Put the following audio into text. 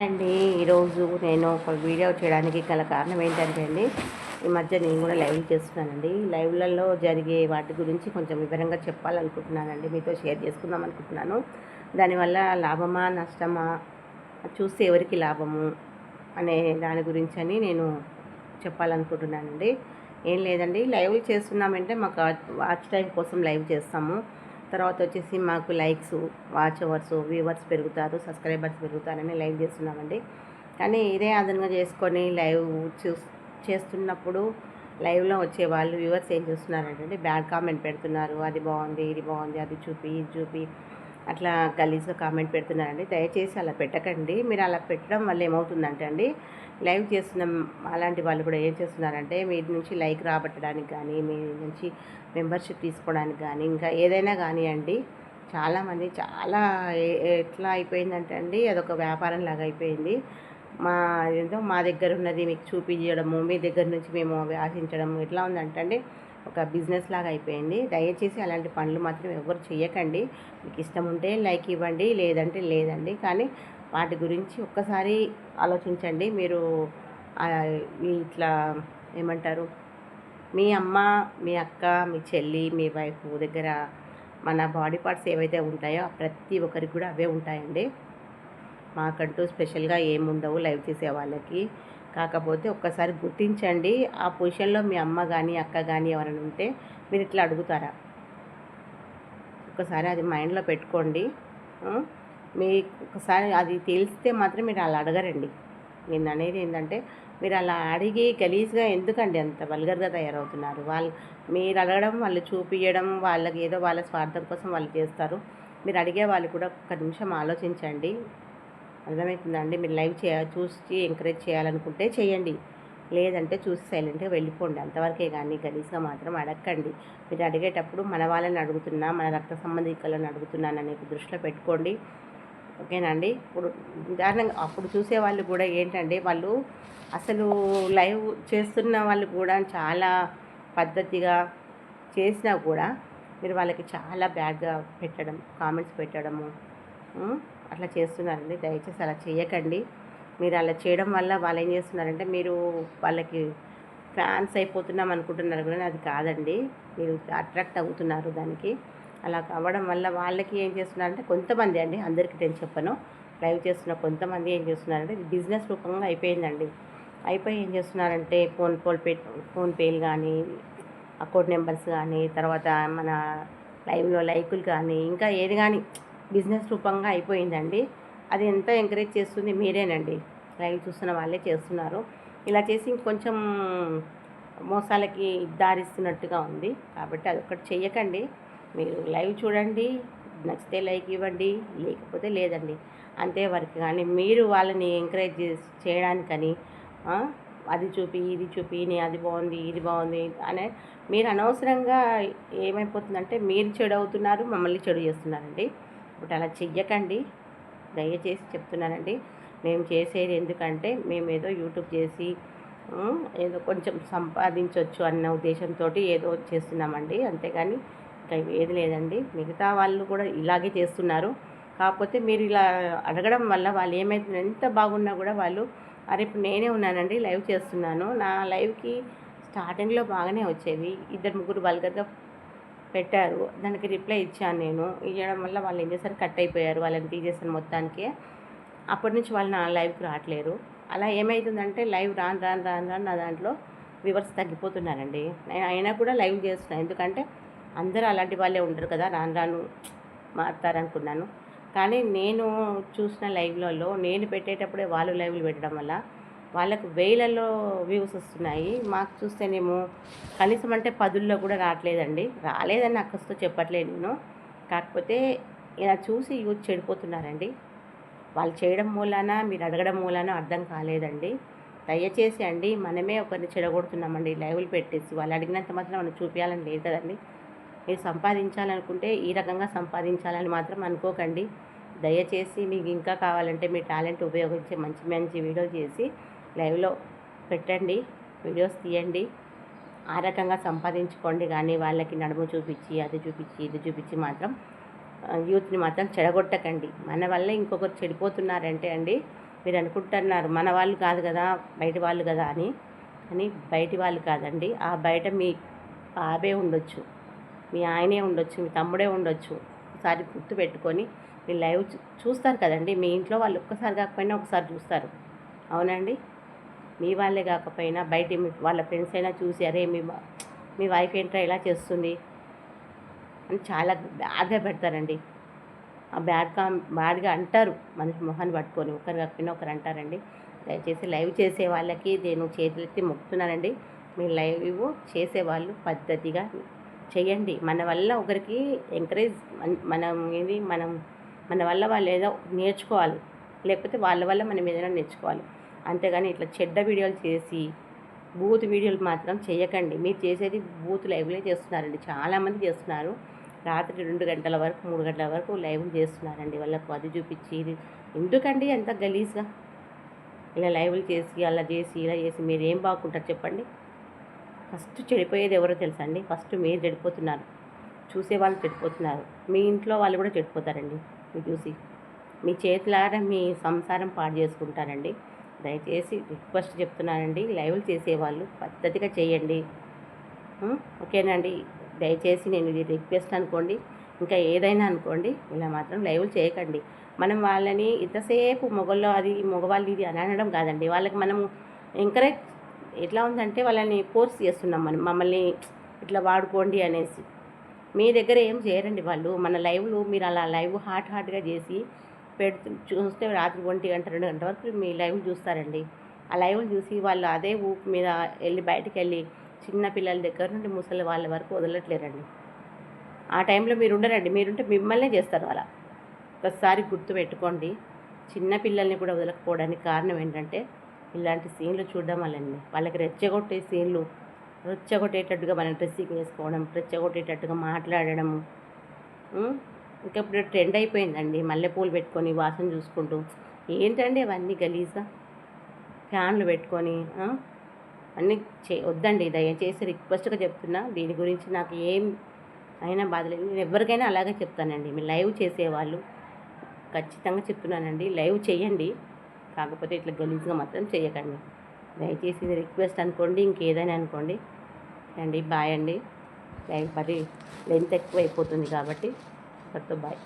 అండి ఈరోజు నేను ఒక వీడియో చేయడానికి గల కారణం ఏంటంటే అండి, ఈ మధ్య నేను కూడా లైవ్ చేస్తున్నానండి. లైవ్లలో జరిగే వాటి గురించి కొంచెం వివరంగా చెప్పాలనుకుంటున్నానండి, మీతో షేర్ చేసుకుందాం అనుకుంటున్నాను. దానివల్ల లాభమా నష్టమా, చూస్తే ఎవరికి లాభము అనే దాని గురించి అని నేను చెప్పాలనుకుంటున్నానండి. ఏం లేదండి, లైవ్ చేస్తున్నామంటే మాకు వాచ్ టైం కోసం లైవ్ చేస్తాము. తర్వాత వచ్చేసి మాకు లైక్స్, వాచ్ అవర్స్, వ్యూవర్స్ పెరుగుతారు, సబ్స్క్రైబర్స్ పెరుగుతారని లైవ్ చేస్తున్నామండి. కానీ ఇదే అదనంగా చేసుకొని లైవ్ చేస్తున్నప్పుడు లైవ్లో వచ్చే వాళ్ళు వ్యూవర్స్ ఏం చేస్తున్నారంటే బ్యాడ్ కామెంట్ పెడుతున్నారు. అది బాగుంది, ఇది బాగుంది, అది చూపి, ఇది చూపి అట్లా గలీజ్గా కామెంట్ పెడుతున్నారండి. దయచేసి అలా పెట్టకండి. మీరు అలా పెట్టడం వల్ల ఏమవుతుందంటే అండి, లైవ్ చేస్తున్న అలాంటి వాళ్ళు కూడా ఏం చేస్తున్నారంటే మీ నుంచి లైక్ రాబట్టడానికి కానీ, మీ నుంచి మెంబర్షిప్ తీసుకోవడానికి కానీ, ఇంకా ఏదైనా కానివ్వండి, చాలామంది చాలా ఎట్లా అయిపోయిందంటే అండి, అదొక వ్యాపారం లాగా అయిపోయింది. ఏదో మా దగ్గర ఉన్నది మీకు చూపించడము, మీ దగ్గర నుంచి మేము ఆశించడము ఎట్లా ఉందంటే అండి, ఒక బిజినెస్ లాగా అయిపోయింది. దయచేసి అలాంటి పనులు మాత్రం ఎవరు చేయకండి. మీకు ఇష్టం ఉంటే లైక్ ఇవ్వండి, లేదంటే లేదండి. కానీ వాటి గురించి ఒక్కసారి ఆలోచించండి. మీరు ఇట్లా ఏమంటారు, మీ అమ్మ, మీ అక్క, మీ చెల్లి, మీ వైఫ్ దగ్గర మన బాడీ పార్ట్స్ ఏవైతే ఉంటాయో ప్రతి ఒక్కరికి కూడా అవే ఉంటాయండి. మాకంటూ స్పెషల్గా ఏముండవు లైవ్ చేసే వాళ్ళకి. కాకపోతే ఒక్కసారి గుర్తించండి. ఆ పొజిషన్లో మీ అమ్మ కానీ, అక్క కానీ ఎవరైనా ఉంటే మీరు ఇట్లా అడుగుతారా? ఒకసారి అది మైండ్లో పెట్టుకోండి. మీకు ఒకసారి అది తెలిస్తే మాత్రం మీరు అలా అడగరండి. నేను అనేది ఏంటంటే, మీరు అలా అడిగి గలీజ్గా ఎందుకండి అంత వల్గర్గా తయారవుతున్నారు? మీరు అడగడం, వాళ్ళు చూపించడం, వాళ్ళకి ఏదో వాళ్ళ స్వార్థం కోసం వాళ్ళు చేస్తారు. మీరు అడిగే వాళ్ళు కూడా ఒక్క నిమిషం ఆలోచించండి. అర్థమవుతుందండి? మీరు లైవ్ చూసి ఎంకరేజ్ చేయాలనుకుంటే చేయండి, లేదంటే చూసి సైలెంట్గా వెళ్ళిపోండి. అంతవరకే కానీ గలీజ్గా మాత్రం అడగండి. మీరు అడిగేటప్పుడు మన వాళ్ళని అడుగుతున్నా, మన రక్త సంబంధికులను అడుగుతున్నానని దృష్టిలో పెట్టుకోండి. ఓకేనా అండి? ఇప్పుడు ఉదాహరణంగా అప్పుడు చూసేవాళ్ళు కూడా ఏంటంటే, వాళ్ళు అసలు లైవ్ చేస్తున్న వాళ్ళు కూడా చాలా పద్ధతిగా చేసినా కూడా మీరు వాళ్ళకి చాలా బ్యాడ్గా పెట్టడం, కామెంట్స్ పెట్టడము అట్లా చేస్తున్నారండి. దయచేసి అలా చేయకండి. మీరు అలా చేయడం వల్ల వాళ్ళు ఏం చేస్తున్నారంటే, మీరు వాళ్ళకి ఫ్యాన్స్ అయిపోతున్నాం అనుకుంటున్నారు కానీ అది కాదండి. మీరు అట్రాక్ట్ అవుతున్నారు దానికి. అలా అవ్వడం వల్ల వాళ్ళకి ఏం చేస్తున్నారంటే, కొంతమంది అండి, అందరికీ నేను చెప్పను, లైవ్ చేస్తున్న కొంతమంది ఏం చేస్తున్నారంటే ఇది బిజినెస్ రూపంగా అయిపోయిందండి. అయిపోయి ఏం చేస్తున్నారంటే ఫోన్పేలు కానీ, అకౌంట్ నెంబర్స్ కానీ, తర్వాత మన లైవ్లో లైకులు కానీ, ఇంకా ఏది కానీ బిజినెస్ రూపంగా అయిపోయిందండి. అది ఎంత ఎంకరేజ్ చేస్తుంది మీరేనండి. లైవ్ చూస్తున్న వాళ్ళే చేస్తున్నారు. ఇలా చేసి ఇంకొంచెం మోసాలకి దారిస్తున్నట్టుగా ఉంది. కాబట్టి అదొకటి చెయ్యకండి. మీరు లైవ్ చూడండి, నచ్చితే లైక్ ఇవ్వండి, లేకపోతే లేదండి, అంతే వరకు. కానీ మీరు వాళ్ళని ఎంకరేజ్ చేయడానికని అది చూపి, ఇది చూపి, అది బాగుంది, ఇది బాగుంది అనే మీరు అనవసరంగా ఏమైపోతుందంటే మీరు చెడు అవుతున్నారు, మమ్మల్ని చెడు చేస్తున్నారండి. ఇప్పుడు అలా చెయ్యకండి, దయచేసి చెప్తున్నానండి. మేము చేసేది ఎందుకంటే మేము ఏదో యూట్యూబ్ చేసి ఏదో కొంచెం సంపాదించవచ్చు అన్న ఉద్దేశంతో ఏదో చేస్తున్నామండి, అంతేగాని ఇంకా ఏది లేదండి. మిగతా వాళ్ళు కూడా ఇలాగే చేస్తున్నారు. కాకపోతే మీరు ఇలా అడగడం వల్ల వాళ్ళు ఏమైతుంది, ఎంత బాగున్నా కూడా వాళ్ళు అరే ఇప్పుడు నేనే ఉన్నానండి, లైవ్ చేస్తున్నాను, నా లైవ్కి స్టార్టింగ్లో బాగానే వచ్చేవి, ఇద్దరు ముగ్గురు వల్గర్గా పెట్టారు, దానికి రిప్లై ఇచ్చాను నేను. ఇవ్వడం వల్ల వాళ్ళు ఏం చేశారు, కట్ అయిపోయారు, వాళ్ళని తీసేసాను మొత్తానికి. అప్పటి నుంచి వాళ్ళు నా లైవ్కి రావట్లేరు. అలా ఏమవుతుందంటే లైవ్ రాను రాను రాను రాను నా దాంట్లో వ్యూవర్స్ తగ్గిపోతున్నారండి. నేను అయినా కూడా లైవ్ చేస్తున్నాను, ఎందుకంటే అందరూ అలాంటి వాళ్ళే ఉంటారు కదా, రాను రాను మారుతారనుకున్నాను. కానీ నేను చూసిన లైవ్లలో నేను పెట్టేటప్పుడే వాళ్ళు లైవ్లు పెట్టడం వల్ల వాళ్ళకు వేలలో వ్యూస్ వస్తున్నాయి. మాకు చూస్తేనేమో కనీసం అంటే 10ల్లో కూడా రావట్లేదండి. రాలేదని అక్కస్తో చెప్పట్లేదు నేను. కాకపోతే ఇలా చూసి యూత్ చెడిపోతున్నారండి. వాళ్ళు చేయడం మూలాన, మీరు అడగడం మూలాన అర్థం కాలేదండి. దయచేసి అండి, మనమే ఒకరిని చెడగొడుతున్నామండి లైవ్లు పెట్టేసి. వాళ్ళు అడిగినంత మాత్రం మనం చూపించాలని లేదు కదండి. మీరు సంపాదించాలనుకుంటే ఈ రకంగా సంపాదించాలని మాత్రం అనుకోకండి. దయచేసి మీకు ఇంకా కావాలంటే మీ టాలెంట్ ఉపయోగించి మంచి మంచి వీడియో చేసి లైవ్లో పెట్టండి, వీడియోస్ తీయండి, ఆ రకంగా సంపాదించుకోండి. కానీ వాళ్ళకి నడుము చూపించి, అది చూపించి, ఇది చూపించి మాత్రం యూత్ని మాత్రం చెడగొట్టకండి. మన వల్ల ఇంకొకరు చెడిపోతున్నారంటే అండి, మీరు అనుకుంటున్నారు మన వాళ్ళు కాదు కదా, బయట వాళ్ళు కదా అని. కానీ బయటి వాళ్ళు కాదండి. ఆ బయట మీ బాబే ఉండొచ్చు, మీ ఆయనే ఉండొచ్చు, మీ తమ్ముడే ఉండొచ్చు. ఒకసారి గుర్తు పెట్టుకొని మీ లైవ్ చూస్తారు కదండి. మీ ఇంట్లో వాళ్ళు ఒక్కసారి కాకపోయినా ఒకసారి చూస్తారు. అవునండి. మీ వాళ్ళే కాకపోయినా బయట వాళ్ళ ఫ్రెండ్స్ అయినా చూసి, అరే మీ వైఫ్ ఏంట్రా ఇలా చేస్తుంది అని చాలా బ్యాడ్గా పెడతారండి. ఆ బ్యాడ్గా అంటారు. మనిషి మొహాన్ని పట్టుకొని ఒకరు కాకపోయినా ఒకరు అంటారండి. దయచేసి లైవ్ చేసే వాళ్ళకి నేను చేతులెత్తి మొక్కుతున్నానండి. మీ లైవ్ చేసేవాళ్ళు పద్ధతిగా చేయండి. మన వల్ల ఒకరికి ఎంకరేజ్, మనం ఏంది మన వల్ల వాళ్ళు ఏదో నేర్చుకోవాలి, లేకపోతే వాళ్ళ వల్ల మనం ఏదైనా నేర్చుకోవాలి. అంతేగాని ఇట్లా చెడ్డ వీడియోలు చేసి బూత్ వీడియోలు మాత్రం చేయకండి. మీరు చేసేది బూత్ లైవ్లే చేస్తున్నారండి, చాలామంది చేస్తున్నారు. రాత్రి 2 గంటల వరకు 3 గంటల వరకు లైవ్లు చేస్తున్నారండి. వాళ్ళకు అది చూపించి ఇది ఎందుకండి అంత గలీజ్గా ఇలా లైవ్లు చేసి అలా చేసి ఇలా చేసి మీరు ఏం బాగుంటారు చెప్పండి. ఫస్ట్ చెడిపోయేది ఎవరో తెలుసా అండి? ఫస్ట్ మీరు చెడిపోతున్నారు, చూసేవాళ్ళు చెడిపోతున్నారు, మీ ఇంట్లో వాళ్ళు కూడా చెడిపోతారండి మీరు చూసి. మీ చేతులారా మీ సంసారం పాడు చేసుకుంటారండి. దయచేసి రిక్వెస్ట్ చెప్తున్నానండి, లైవ్లు చేసేవాళ్ళు పద్ధతిగా చేయండి. ఓకేనండి. దయచేసి నేను ఇది రిక్వెస్ట్ అనుకోండి, ఇంకా ఏదైనా అనుకోండి, ఇలా మాత్రం లైవ్లు చేయకండి. మనం వాళ్ళని ఇంతసేపు మగవాళ్ళు ఇది అని అనడం కాదండి. వాళ్ళకి మనం ఎంకరేజ్ ఎట్లా ఉందంటే వాళ్ళని ఫోర్స్ చేస్తున్నాం, మమ్మల్ని ఇట్లా వాడుకోండి అనేసి. మీ దగ్గర ఏం చేయరండి వాళ్ళు. మన లైవ్లు మీరు అలా లైవ్ హాట్గా చేసి చూస్తే రాత్రి 1 గంట 2 గంటల వరకు మీ లైవ్ చూస్తారండి. ఆ లైవ్లు చూసి వాళ్ళు అదే ఊపు మీద బయటికి వెళ్ళి చిన్న పిల్లల దగ్గర నుండి ముసలి వాళ్ళ వరకు వదలట్లేరండి. ఆ టైంలో మీరు ఉండరండి. మీరుంటే మిమ్మల్నే చేస్తారు అలా. ఒకసారి గుర్తుపెట్టుకోండి. చిన్న పిల్లల్ని కూడా వదలకపోవడానికి కారణం ఏంటంటే ఇలాంటి సీన్లు చూడడం వల్లండి. వాళ్ళకి రెచ్చగొట్టే సీన్లు, రెచ్చగొట్టేటట్టుగా మనం డ్రెస్సింగ్ వేసుకోవడం, రెచ్చగొట్టేటట్టుగా మాట్లాడడము. ఇంకా ఇప్పుడు ట్రెండ్ అయిపోయిందండి మల్లెపూలు పెట్టుకొని వాసన చూసుకుంటూ. ఏంటండి అవన్నీ గలీజ్గా ఫ్యాన్లు పెట్టుకొని అన్నీ వద్దండి. దయచేసి రిక్వెస్ట్గా చెప్తున్నా. దీని గురించి నాకు ఏం అయినా బాధ లేదు. నేను ఎవరికైనా అలాగే చెప్తానండి. మీరు లైవ్ చేసేవాళ్ళు ఖచ్చితంగా చెప్తున్నానండి, లైవ్ చేయండి. కాకపోతే ఇట్లా గలీజ్గా మాత్రం చేయకండి. దయచేసి ఇది రిక్వెస్ట్ అనుకోండి, ఇంకేదైనా అనుకోండి అండి. బాయ్ అండి. లైవ్ మరి లెంత్ ఎక్కువ అయిపోతుంది కాబట్టి బాయ్.